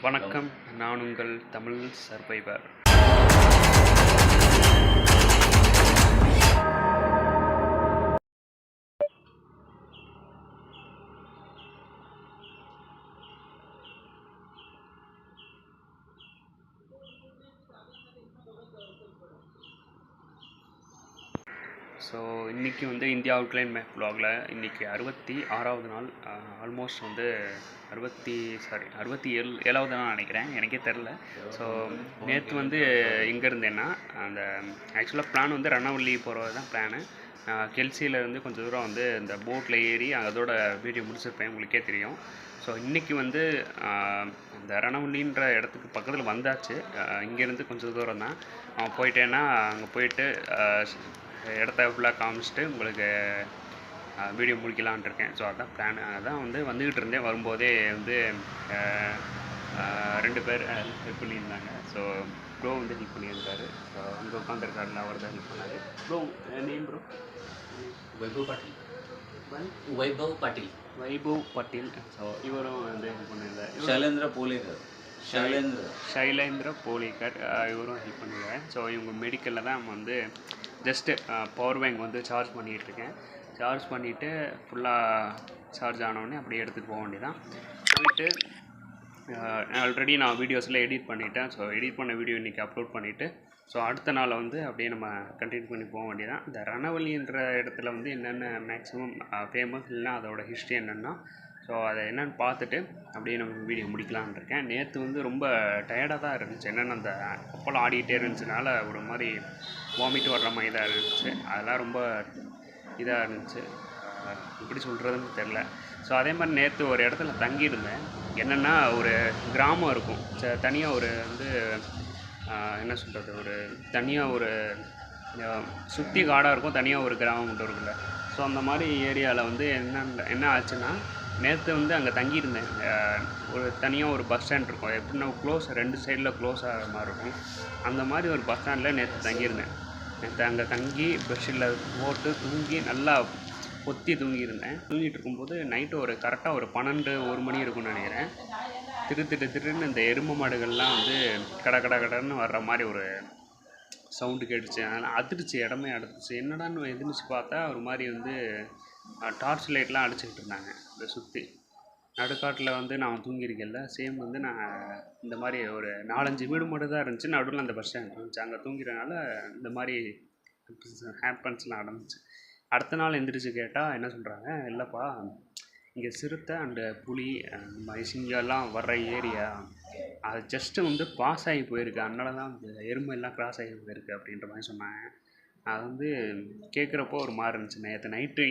வணக்கம், நான் உங்கள் தமிழ் சர்வைவர். ஸோ இன்றைக்கி வந்து இந்தியா அவுட்லைன் மேப் வ்ளாகில் இன்றைக்கி 66வது நாள். ஆல்மோஸ்ட் வந்து 67வது நாள் நினைக்கிறேன், எனக்கே தெரில. ஸோ நேற்று வந்து எங்கே இருந்தேன்னா, அந்த ஆக்சுவலாக பிளான் வந்து ரணவள்ளி போகிறது தான் பிளானு. கெல்சியில் வந்து கொஞ்சம் தூரம் வந்து இந்த போட்டில் ஏறி அதோட வீடியோ முடிச்சிருப்பேன், உங்களுக்கே தெரியும். ஸோ இன்றைக்கி வந்து இந்த ரணவள்ளின்ற இடத்துக்கு பக்கத்தில் வந்தாச்சு. இங்கேருந்து கொஞ்சம் தூரம் தான் போயிட்டேன்னா, அங்கே போயிட்டு இடத்த ஃபுல்லாக காமிச்சிட்டு உங்களுக்கு வீடியோ முடிக்கலான் இருக்கேன். ஸோ அதுதான் பிளான். அதான் வந்து வந்துக்கிட்டு இருந்தேன். வரும்போதே வந்து 2 பேர் ஹெல்ப் பண்ணியிருந்தாங்க. ஸோ ப்ரோ வந்து ஹெல்ப் பண்ணியிருந்தார். ஸோ அங்கே உட்காந்துருக்காருல, அவர் தான் ஹெல்ப் பண்ணார். Bro name bro? Vaibhav Patil. Vaibhav Patil. So இவரும் வந்து ஹெல்ப் பண்ணியிருந்தார். ஷைலேந்திர போலிகர் இவரும் ஹெல்ப் பண்ணியிருக்காரு. ஸோ இவங்க மெடிக்கலில் தான் வந்து ஜஸ்ட்டு பவர் பேங்க் வந்து சார்ஜ் பண்ணிகிட்ருக்கேன். சார்ஜ் பண்ணிவிட்டு ஃபுல்லாக சார்ஜ் ஆனோடனே அப்படியே எடுத்துகிட்டு போக வேண்டியதான். போயிட்டு ஆல்ரெடி நான் வீடியோஸில் எடிட் பண்ணிட்டேன். ஸோ எடிட் பண்ண வீடியோ இன்றைக்கி அப்லோட் பண்ணிவிட்டு ஸோ அடுத்த நாள் வந்து அப்படியே நம்ம கண்டினியூ பண்ணி போக வேண்டியதான். இந்த ரணவள்ளின்ற இடத்துல வந்து என்னென்ன மேக்ஸிமம் ஃபேமஸ் இல்லைன்னா அதோட ஹிஸ்ட்ரி என்னென்னா, ஸோ அதை என்னென்னு பார்த்துட்டு அப்படியே நம்ம வீடியோ முடிக்கலான்னு இருக்கேன். நேற்று வந்து ரொம்ப டயர்டாக தான் இருந்துச்சு. என்னென்னா அந்த கப்பல் ஆடிக்கிட்டே இருந்துச்சுனால ஒரு மாதிரி வாமிட் வர்ற மாதிரி தான் இருந்துச்சு. அதெல்லாம் ரொம்ப இதாக இருந்துச்சு, எப்படி சொல்கிறதுன்னு தெரில. ஸோ அதே மாதிரி நேற்று ஒரு இடத்துல தங்கியிருந்தேன். என்னென்னா ஒரு கிராமம் இருக்கும், தனியாக ஒரு வந்து என்ன சொல்கிறது, ஒரு தனியாக ஒரு சுற்றி காடாக இருக்கும், தனியாக ஒரு கிராமம் மட்டும் இருக்குல்ல. ஸோ அந்த மாதிரி ஏரியாவில் வந்து என்ன ஆச்சுன்னா, நேற்று வந்து அங்கே தங்கியிருந்தேன். ஒரு தனியாக ஒரு பஸ் ஸ்டாண்ட் இருக்கும், எப்படின்னா க்ளோஸ் 2 சைடில் க்ளோஸ் ஆகிற மாதிரி இருக்கும். அந்த மாதிரி ஒரு பஸ் ஸ்டாண்டில் நேற்று தங்கியிருந்தேன். நேற்று அங்கே தங்கி பெட்ஷீட்டில் போட்டு தூங்கி நல்லா பொத்தி தூங்கியிருந்தேன். தூங்கிட்டு இருக்கும்போது நைட்டு ஒரு கரெக்டாக ஒரு 12-1 மணி இருக்கும்னு நினைக்கிறேன். திடீர்னு இந்த எருமை மாடுகள்லாம் வந்து கடன்னு வர்ற மாதிரி ஒரு சவுண்டு கேட்டுச்சு. அதனால் அதிர்ச்சி, இடமே அடிச்சிச்சு. என்னடான்னு எதிர்த்து பார்த்தா ஒரு மாதிரி வந்து டார்ச் லைட்லாம் அடிச்சுக்கிட்டு இருந்தாங்க இதை சுற்றி. நடுக்காட்டில் வந்து நான் தூங்கியிருக்கேன்ல, சேம் வந்து நான் இந்த மாதிரி ஒரு 4-5 வீடு மட்டும் தான் இருந்துச்சு. நடுவில் அந்த பஸ் ஸ்டாண்ட் இருந்துச்சு. அங்கே தூங்கிறனால இந்த மாதிரி ஹேப்பன்ஸ்லாம் நடந்துச்சு. அடுத்த நாள் எந்திரிச்சு கேட்டால் என்ன சொல்கிறாங்க, இல்லைப்பா இங்கே சிறுத்தை அண்டு புலி இந்த மாதிரி சிங்கம்லாம் வர்ற ஏரியா, அது ஜஸ்ட்டு வந்து பாஸ் ஆகி போயிருக்கு, அதனால தான் இந்த எருமையெல்லாம் கிராஸ் ஆகி போயிருக்கு அப்படின்ற மாதிரி சொன்னாங்க. அது வந்து கேட்குறப்போ ஒரு மாதிரி இருந்துச்சு. நேற்று நைட்டு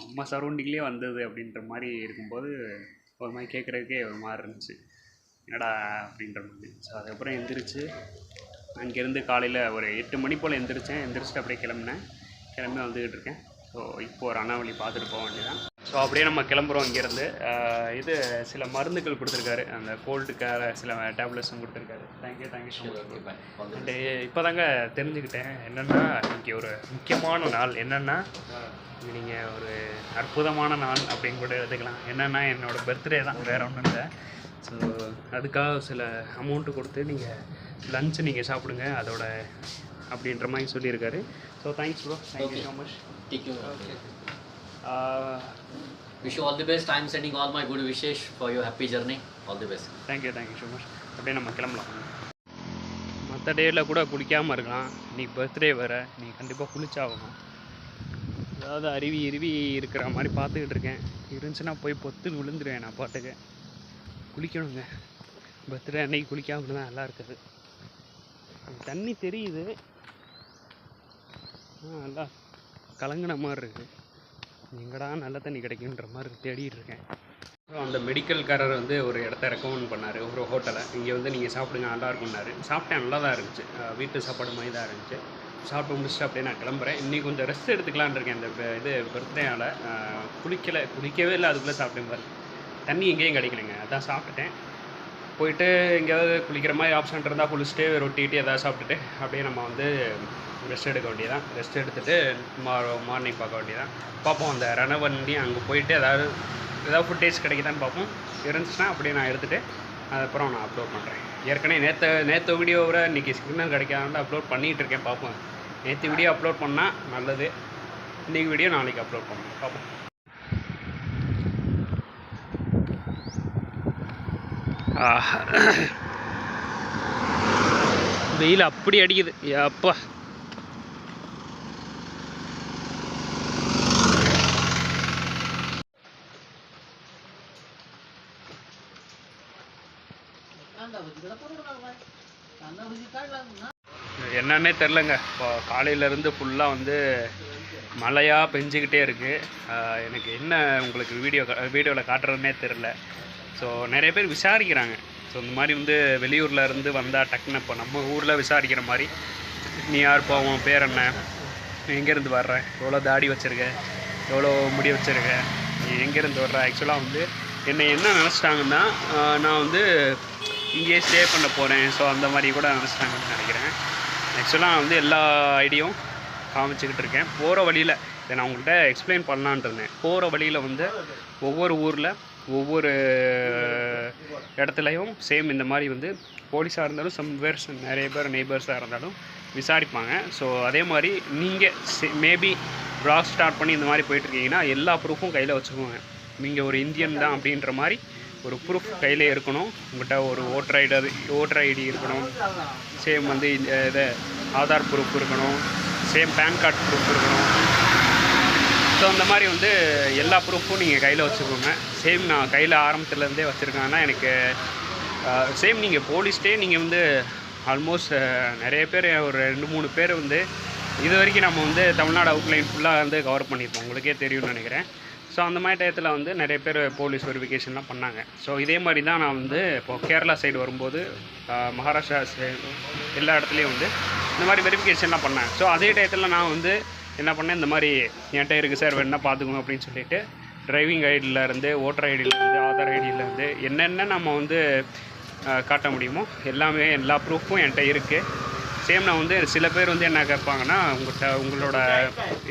நம்ம சரௌண்டிங்லேயே வந்தது அப்படின்ற மாதிரி இருக்கும்போது ஒரு மாதிரி கேட்குறதுக்கே ஒரு மாதிரி இருந்துச்சு, என்னடா அப்படின்ற மாதிரி. ஸோ அதுக்கப்புறம் எந்திரிச்சு அங்கேருந்து காலையில் ஒரு 8 மணி போல் எந்திரிச்சிட்டு அப்படியே கிளம்பி வந்துக்கிட்டு இருக்கேன். ஸோ இப்போது ரணவள்ளி பார்த்துட்டு போக வேண்டியதான். ஸோ அப்படியே நம்ம கிளம்புறோம் இங்கேருந்து. இது சில மருந்துகள் கொடுத்துருக்காரு, அந்த கோல்டுக்காக சில டேப்லெட்ஸும் கொடுத்துருக்காரு. Thank you so much. அண்டு இப்போ தாங்க தெரிஞ்சுக்கிட்டேன் என்னென்னா, இன்றைக்கி ஒரு முக்கியமான நாள். என்னென்னா, நீங்கள் ஒரு அற்புதமான நாள் அப்படின்னு கூட எடுத்துக்கலாம். என்னென்னா என்னோடய பர்த்டே தான், வேறு ஒன்றும் இல்லை. ஸோ அதுக்காக சில அமௌண்ட்டு கொடுத்து நீங்கள் லஞ்சு நீங்கள் சாப்பிடுங்க அதோட அப்படின்ற மாதிரி சொல்லியிருக்காரு. So thanks bro, thank you so much. Okay. Wish you all the best. I am sending all my good wishes for your happy journey. All the best. Thank you so much. அப்படியே நம்ம கிளம்பலாம். மற்ற டேயில் கூட குளிக்காமல் இருக்கலாம், இன்றைக்கி பர்த்டே வேறு, நீ கண்டிப்பாக குளிச்சாகணும். அதாவது அருவி இருக்கிற மாதிரி பார்த்துக்கிட்டு இருக்கேன். இருந்துச்சுன்னா போய் பொத்து விழுந்துருவேன் நான் பாட்டுக்கு. குளிக்கணுங்க, பர்த்டே அன்னைக்கு குளிக்காமல் தான் நல்லா இருக்குது. தண்ணி தெரியுது, நல்லா கலங்கின மாதிரி இருக்குது. எங்கடா நல்ல தண்ணி கிடைக்குன்ற மாதிரி தேடிட்டு இருக்கேன். அந்த மெடிக்கல்காரர் வந்து ஒரு இடத்த ரெக்கமெண்ட் பண்ணார், ஒரு ஹோட்டலை. இங்கே வந்து நீங்கள் சாப்பிடுங்க நல்லா இருக்கும்னாரு. சாப்பிட்டேன், நல்லா தான் இருந்துச்சு, வீட்டு சாப்பாடு மாதிரி தான் இருந்துச்சு. சாப்பிட்டு முடிச்சுட்டு அப்படியே நான் கிளம்புறேன். இன்றைக்கி கொஞ்சம் ரெஸ்ட் எடுத்துக்கலான்னு இருக்கேன். இந்த இது பர்த்டேயால் குளிக்கவே இல்லை, அதுக்குள்ளே சாப்பிட்டேன் பாரு. தண்ணி எங்கேயும் கிடைக்கலைங்க, அதான் சாப்பிட்டுட்டேன். போயிட்டு எங்கேயாவது குளிக்கிற மாதிரி ஆப்ஷன் இருந்தால் குளிச்சுட்டு ரொட்டிட்டு எதாவது சாப்பிட்டுட்டு அப்படியே நம்ம வந்து ரெஸ்ட் எடுக்க வேண்டியதான். ரெஸ்ட் எடுத்துகிட்டு மார்னிங் பார்க்க வேண்டியதான். பார்ப்போம் அந்த ரணவள்ளி அங்கே போயிட்டு ஏதாவது ஃபுட்டேஜ் கிடைக்குதான்னு பார்ப்போம். இருந்துச்சுன்னா அப்படியே நான் எடுத்துகிட்டு அதுக்கப்புறம் நான் அப்லோட் பண்ணுறேன். ஏற்கனவே நேற்று வீடியோவோட இன்றைக்கி சிக்னல் கிடைக்காத அப்லோட் பண்ணிகிட்டு இருக்கேன். பார்ப்போம். நேற்று வீடியோ அப்லோட் பண்ணால் நல்லது. இன்றைக்கி வீடியோ நாளைக்கு அப்லோட் பண்ணுவேன். பார்ப்போம். வெயில் அப்படி அடிக்குது. அப்பா என்னன்னே தெரிலங்க. இப்போ காலையிலேருந்து ஃபுல்லாக வந்து மழையாக பெஞ்சிக்கிட்டே இருக்குது. எனக்கு என்ன உங்களுக்கு வீடியோவில் காட்டுறதுனே தெரில. ஸோ நிறைய பேர் விசாரிக்கிறாங்க. ஸோ இந்த மாதிரி வந்து வெளியூரில் இருந்து வந்தால் டக்குன்னு இப்போ நம்ம ஊரில் விசாரிக்கிற மாதிரி, நீ யார், போவோம், பேர் என்ன, நீ எங்கேருந்து வர்ற, எவ்வளோ தாடி வச்சுருக்க, எவ்வளோ முடி வச்சுருக்க, நீ எங்கேருந்து வர்ற. ஆக்சுவலாக வந்து என்னை என்ன நினச்சிட்டாங்கன்னா, நான் வந்து இங்கேயே ஸ்டே பண்ண போகிறேன். ஸோ அந்த மாதிரி கூட நினச்சிட்டாங்கன்னு நினைக்கிறேன். ஆக்சுவலாக நான் வந்து எல்லா ஐடியும் காமிச்சிக்கிட்டு இருக்கேன். போகிற வழியில் இதை நான் உங்கள்கிட்ட எக்ஸ்பிளைன் பண்ணலான்ட்டு இருந்தேன். போகிற வழியில் வந்து ஒவ்வொரு ஊரில் ஒவ்வொரு இடத்துலையும் சேம் இந்த மாதிரி வந்து போலீஸாக இருந்தாலும் சம்வேர்ஸ் நிறைய பேர் நெய்பர்ஸாக இருந்தாலும் விசாரிப்பாங்க. ஸோ அதே மாதிரி நீங்கள் மேபி ப்ளாக் ஸ்டார்ட் பண்ணி இந்த மாதிரி போயிட்டுருக்கீங்கன்னா எல்லா ப்ரூஃபும் கையில் வச்சுக்கோங்க. நீங்கள் ஒரு இந்தியன் தான் அப்படின்ற மாதிரி ஒரு ப்ரூஃப் கையில் இருக்கணும். உங்கள்கிட்ட ஒரு ஓட்டர் ஐடி இருக்கணும். சேம் வந்து இது ஆதார் ப்ரூஃப் இருக்கணும். சேம் பேன் கார்டு ப்ரூஃப் இருக்கணும். ஸோ அந்த மாதிரி வந்து எல்லா ப்ரூஃபும் நீங்கள் கையில் வச்சுக்கோங்க. சேம் நான் கையில் ஆரம்பத்துலேருந்தே வச்சுருக்கேன்னா எனக்கு சேம் நீங்கள் போலீஸ்டே நீங்கள் வந்து ஆல்மோஸ்ட் நிறைய பேர் ஒரு 2-3 பேர் வந்து இது வரைக்கும் நம்ம வந்து தமிழ்நாடு அவுட்லைன் ஃபுல்லாக வந்து கவர் பண்ணியிருப்போம். உங்களுக்கே தெரியும்னு நினைக்கிறேன். ஸோ அந்த மாதிரி டயத்தில் வந்து நிறைய பேர் போலீஸ் வெரிஃபிகேஷன்லாம் பண்ணாங்க. ஸோ இதே மாதிரி தான் நான் வந்து இப்போது கேரளா சைடு வரும்போது மகாராஷ்டிரா சைடு எல்லா இடத்துலையும் வந்து இந்த மாதிரி வெரிஃபிகேஷன்லாம் பண்ணேன். ஸோ அதே டயத்தில் நான் வந்து என்ன பண்ணேன், இந்த மாதிரி என்கிட்ட இருக்குது சார், வேணா பார்த்துக்கோங்க அப்படின்னு சொல்லிட்டு டிரைவிங் ஐடியிலேருந்து ஓட்டர் ஐடியிலேருந்து ஆதார் ஐடியிலேருந்து என்னென்ன நம்ம வந்து காட்ட முடியுமோ எல்லாமே எல்லா ப்ரூஃபும் என்கிட்ட இருக்குது. சேம் நான் வந்து சில பேர் வந்து என்ன கேட்பாங்கன்னா, உங்களோட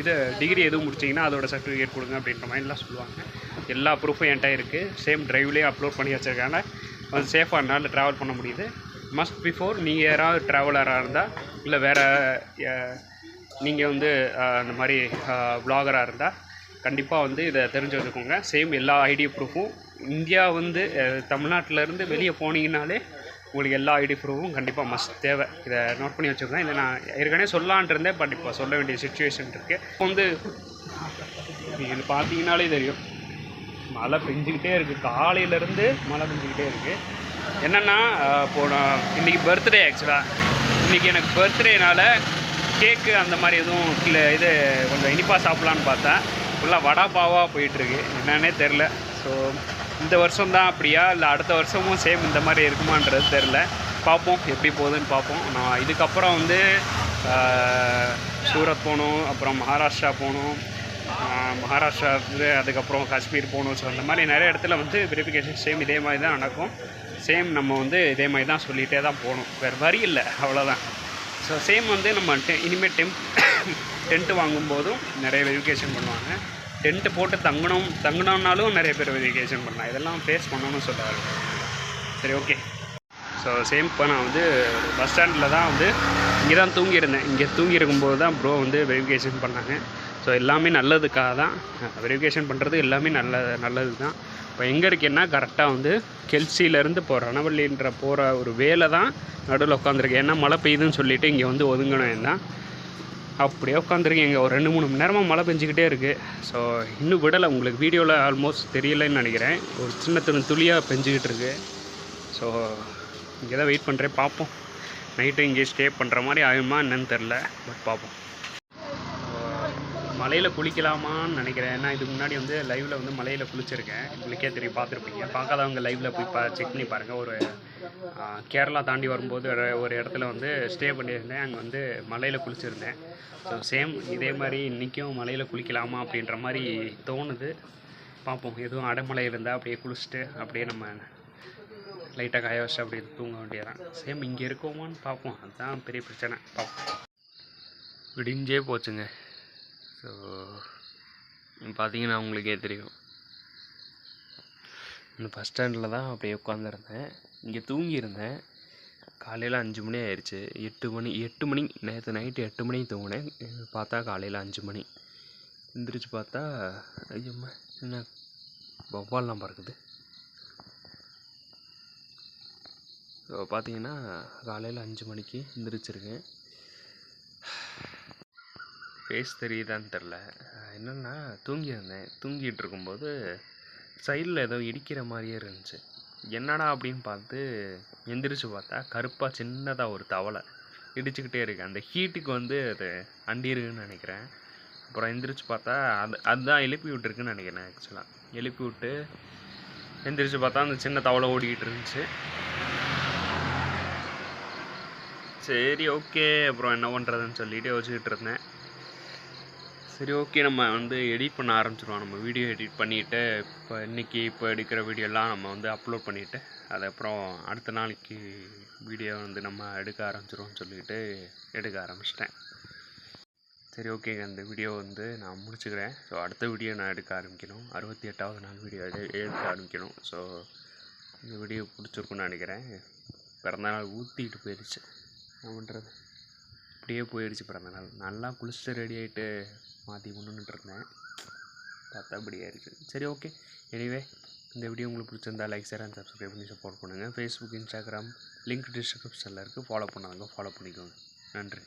இது டிகிரி எதுவும் முடிச்சிங்கன்னா அதோட சர்டிஃபிகேட் கொடுங்க அப்படின்ற மாதிரிலாம் சொல்லுவாங்க. எல்லா ப்ரூஃபும் என்கிட்ட இருக்குது. சேம் ட்ரைவ்லேயே அப்லோட் பண்ணி வச்சுருக்காங்க. அது சேஃபாக என்னால் ட்ராவல் பண்ண முடியுது. மஸ்ட் பிஃபோர் நீங்கள் யாராவது ட்ராவலராக இருந்தால் இல்லை வேறு நீங்கள் வந்து இந்த மாதிரி வ்ளாகராக இருந்தால் கண்டிப்பாக வந்து இதை தெரிஞ்சு வச்சுக்கோங்க. சேம் எல்லா ஐடி ப்ரூஃபும் இந்தியா வந்து தமிழ்நாட்டிலேருந்து வெளியே போனீங்கன்னாலே உங்களுக்கு எல்லா ஐடி ப்ரூஃபும் கண்டிப்பாக மஸ்ட் தேவை. இதை நோட் பண்ணி வச்சுக்கோங்க. இதை நான் ஏற்கனவே சொல்லலான் இருந்தேன், பட் இப்போ சொல்ல வேண்டிய சுச்சுவேஷன் இருக்குது. இப்போ வந்து நீங்கள் பார்த்தீங்கன்னாலே தெரியும் மழை பெஞ்சிக்கிட்டே இருக்குது. காலையிலேருந்து மழை பெஞ்சிக்கிட்டே இருக்குது. என்னென்னா இன்றைக்கி பர்த்டே. ஆக்சுவலாக இன்றைக்கி எனக்கு பர்த்டேனால் கேக்கு அந்த மாதிரி எதுவும் இல்லை, இது கொஞ்சம் இனிப்பாக சாப்பிட்லான்னு பார்த்தேன். ஃபுல்லாக வடா பாவாக போயிட்டுருக்கு. என்னன்னே தெரில. ஸோ இந்த வருஷம் தான் அப்படியா இல்லை அடுத்த வருஷமும் சேம் இந்த மாதிரி இருக்குமான்றது தெரில. பார்ப்போம் எப்படி போகுதுன்னு பார்ப்போம். நான் இதுக்கப்புறம் வந்து சூரத் போகணும், அப்புறம் மகாராஷ்டிரா போகணும், மகாராஷ்டிரா அதுக்கப்புறம் காஷ்மீர் போகணும். ஸோ அந்த மாதிரி நிறைய இடத்துல வந்து வெரிஃபிகேஷன் சேம் இதே மாதிரி தான் நடக்கும். சேம் நம்ம வந்து இதே மாதிரி தான் சொல்லிகிட்டே தான் போகணும், வேறு வழி இல்லை, அவ்வளோதான். ஸோ சேம் வந்து நம்ம இனிமேல் டென்ட்டு வாங்கும்போதும் நிறைய வெரிஃபிகேஷன் பண்ணுவாங்க. டென்ட்டு போட்டு தங்கணும்னாலும் நிறைய பேர் வெரிஃபிகேஷன் பண்ணலாம். இதெல்லாம் ஃபேஸ் பண்ணணும்னு சொல்கிறாரு. சரி, ஓகே. ஸோ சேம் இப்போ நான் வந்து பஸ் ஸ்டாண்டில் தான் வந்து இங்கே தான் தூங்கியிருந்தேன். இங்கே தூங்கியிருக்கும்போது தான் ப்ரோ வந்து வெரிஃபிகேஷன் பண்ணாங்க. ஸோ எல்லாமே நல்லதுக்காக தான் வெரிஃபிகேஷன் பண்ணுறது. எல்லாமே நல்லது தான். இப்போ எங்கே இருக்கேன்னா கரெக்டாக வந்து கெல்சியிலேருந்து இப்போ ரணவல்லின்ற போகிற ஒரு வேலை தான் நடுவில் உட்காந்துருக்கேன். ஏன்னா மழை பெய்யுதுன்னு சொல்லிவிட்டு இங்கே வந்து ஒதுங்கணும் தான் அப்படியே உட்காந்துருக்கேன். இங்கே ஒரு 2-3 மணி நேரமாக மழை பெஞ்சிக்கிட்டே இருக்குது. ஸோ இன்னும் விடலை. உங்களுக்கு வீடியோவில் ஆல்மோஸ்ட் தெரியலைன்னு நினைக்கிறேன். ஒரு சின்ன துளியாக பெஞ்சிக்கிட்டு இருக்குது. ஸோ இங்கே தான் வெயிட் பண்ணுறேன். பார்ப்போம் நைட்டு இங்கே ஸ்டே பண்ணுற மாதிரி ஆகுமா என்னன்னு தெரில, பட் பார்ப்போம். மலையில் குளிக்கலாமான்னு நினைக்கிறேன். ஏன்னா இதுக்கு முன்னாடி வந்து லைவில் வந்து மலையில் குளிச்சிருக்கேன். உங்களுக்கே தெரியும், பார்த்துருப்பீங்க. பார்க்காதவங்க லைவில் போய் செக் பண்ணி பாருங்கள். ஒரு கேரளா தாண்டி வரும்போது ஒரு இடத்துல வந்து ஸ்டே பண்ணியிருந்தேன். அங்கே வந்து மலையில் குளிச்சிருந்தேன். ஸோ சேம் இதே மாதிரி இன்றைக்கும் மலையில் குளிக்கலாமா அப்படின்ற மாதிரி தோணுது. பார்ப்போம். எதுவும் அடைமலை இருந்தால் அப்படியே குளிச்சுட்டு அப்படியே நம்ம லைட்டாக காய வச்சு அப்படியே தூங்க வேண்டியதான். சேம் இங்கே இருக்கோமான்னு பார்ப்போம். அதுதான் பெரிய பிரச்சனை. பார்ப்போம். விடிஞ்சே போச்சுங்க. ஸோ பார்த்தீங்கன்னா உங்களுக்கே தெரியும் இந்த பஸ் ஸ்டாண்டில் தான் அப்படியே உட்காந்துருந்தேன். இங்கே தூங்கியிருந்தேன். காலையில் 5 மணி ஆயிடுச்சு. 8 மணி நேற்று நைட்டு 8 மணிக்கு தூங்கினேன். பார்த்தா காலையில் 5 மணி. எந்திரிச்சு பார்த்தா ஐயம்மா என்ன வௌவால்லாம் பறக்குது. ஸோ பார்த்தீங்கன்னா காலையில் 5 மணிக்கு எந்திரிச்சிருக்கேன். ஃபேஸ் தெரியுதான்னு தெரில. என்னென்னா தூங்கியிருந்தேன். தூங்கிட்டு இருக்கும்போது சைடில் ஏதோ இடிக்கிற மாதிரியே இருந்துச்சு. என்னடா அப்படின்னு பார்த்து எந்திரிச்சு பார்த்தா கருப்பாக சின்னதாக ஒரு தவளை இடிச்சுக்கிட்டே இருக்கு. அந்த ஹீட்டுக்கு வந்து அது அண்டிருக்குன்னு நினைக்கிறேன். அப்புறம் எந்திரிச்சு பார்த்தா அதுதான் எழுப்பி விட்டுருக்குன்னு நினைக்கிறேன். ஆக்சுவலாக எழுப்பி விட்டு எந்திரிச்சு பார்த்தா அந்த சின்ன தவளை ஓடிக்கிட்டு இருந்துச்சு. சரி ஓகே, அப்புறம் என்ன பண்ணுறதுன்னு சொல்லிட்டு யோசிச்சுக்கிட்டு இருந்தேன். சரி ஓகே, நம்ம வந்து எடிட் பண்ண ஆரம்பிச்சிடுவோம். நம்ம வீடியோ எடிட் பண்ணிவிட்டு இப்போ எடுக்கிற வீடியோலாம் நம்ம வந்து அப்லோட் பண்ணிவிட்டு அதுக்கப்புறம் அடுத்த நாளைக்கு வீடியோ வந்து நம்ம எடுக்க ஆரம்பிச்சிடுவோம்னு சொல்லிட்டு எடுக்க ஆரம்பிச்சிட்டேன். சரி ஓகே, அந்த வீடியோ வந்து நான் முடிச்சுக்கிறேன். ஸோ அடுத்த வீடியோ நான் எடுக்க ஆரம்பிக்கணும். 68வது நாள் வீடியோ எடுக்க ஆரம்பிக்கணும். ஸோ இந்த வீடியோ பிடிச்சிருக்குன்னு நினைக்கிறேன். பிறந்தநாள் ஊற்றிட்டு போயிடுச்சு. என்ன பண்ணுறது, அப்படியே போயிடுச்சு பிறந்தநாள். நல்லா குளிச்சுட்டு ரெடி ஆகிட்டு மாற்றி கொண்டுட்டு இருந்தேன். பார்த்தா அப்படி ஆயிடுச்சு. சரி ஓகே, எனிவே இந்த வீடியோ உங்களுக்கு பிடிச்சிருந்தா லைக், ஷேர் அண்ட் சப்ஸ்கிரைப் பண்ணி சப்போர்ட் பண்ணுங்கள். ஃபேஸ்புக், இன்ஸ்டாகிராம் லிங்க் டிஸ்கிரிப்ஷனில் இருக்குது. ஃபாலோ பண்ணாதவங்க ஃபாலோ பண்ணிக்கோங்க. நன்றி.